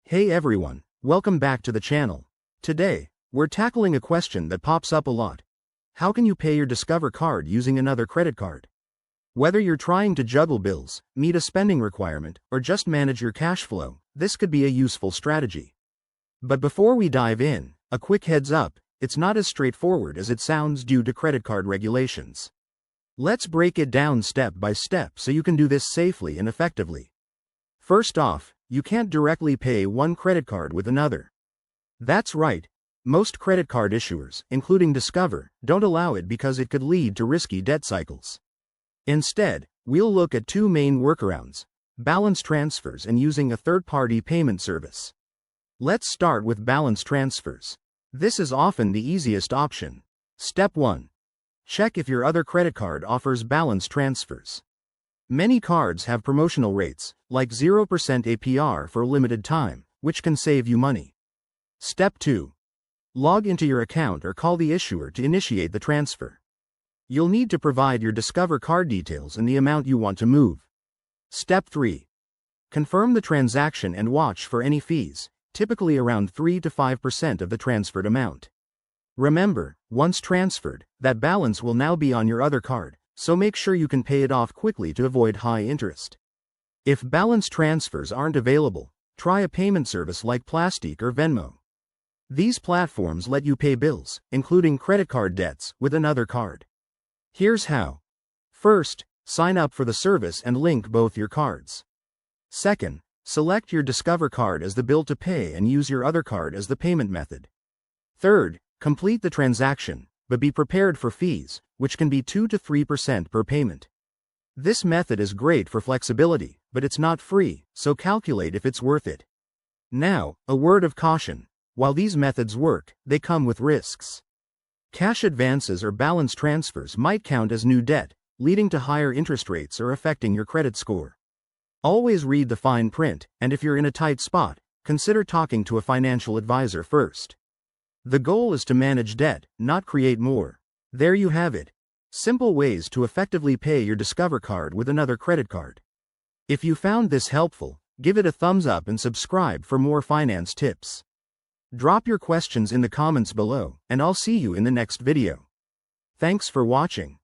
Hey everyone, welcome back to the channel. Today, we're tackling a question that pops up a lot. How can you pay your Discover card using another credit card? Whether you're trying to juggle bills, meet a spending requirement, or just manage your cash flow, this could be a useful strategy. But before we dive in, a quick heads up, it's not as straightforward as it sounds due to credit card regulations. Let's break it down step by step so you can do this safely and effectively. First off, you can't directly pay one credit card with another. That's right. Most credit card issuers, including Discover, don't allow it because it could lead to risky debt cycles. Instead, we'll look at two main workarounds: balance transfers and using a third-party payment service. Let's start with balance transfers. This is often the easiest option. Step 1. Check if your other credit card offers balance transfers. Many cards have promotional rates, like 0% APR for a limited time, which can save you money. Step 2. Log into your account or call the issuer to initiate the transfer. You'll need to provide your Discover card details and the amount you want to move. Step 3. Confirm the transaction and watch for any fees, typically around 3 to 5% of the transferred amount. Remember, once transferred, that balance will now be on your other card, so make sure you can pay it off quickly to avoid high interest. If balance transfers aren't available, try a payment service like Plastic or Venmo. These platforms let you pay bills, including credit card debts, with another card. Here's how. First, sign up for the service and link both your cards. Second, select your Discover card as the bill to pay and use your other card as the payment method. Third, complete the transaction, but be prepared for fees, which can be 2 to 3% per payment. This method is great for flexibility, but it's not free, so calculate if it's worth it. Now, a word of caution. While these methods work, they come with risks. Cash advances or balance transfers might count as new debt, leading to higher interest rates or affecting your credit score. Always read the fine print, and if you're in a tight spot, consider talking to a financial advisor first. The goal is to manage debt, not create more. There you have it. Simple ways to effectively pay your Discover card with another credit card. If you found this helpful, give it a thumbs up and subscribe for more finance tips. Drop your questions in the comments below, and I'll see you in the next video. Thanks for watching.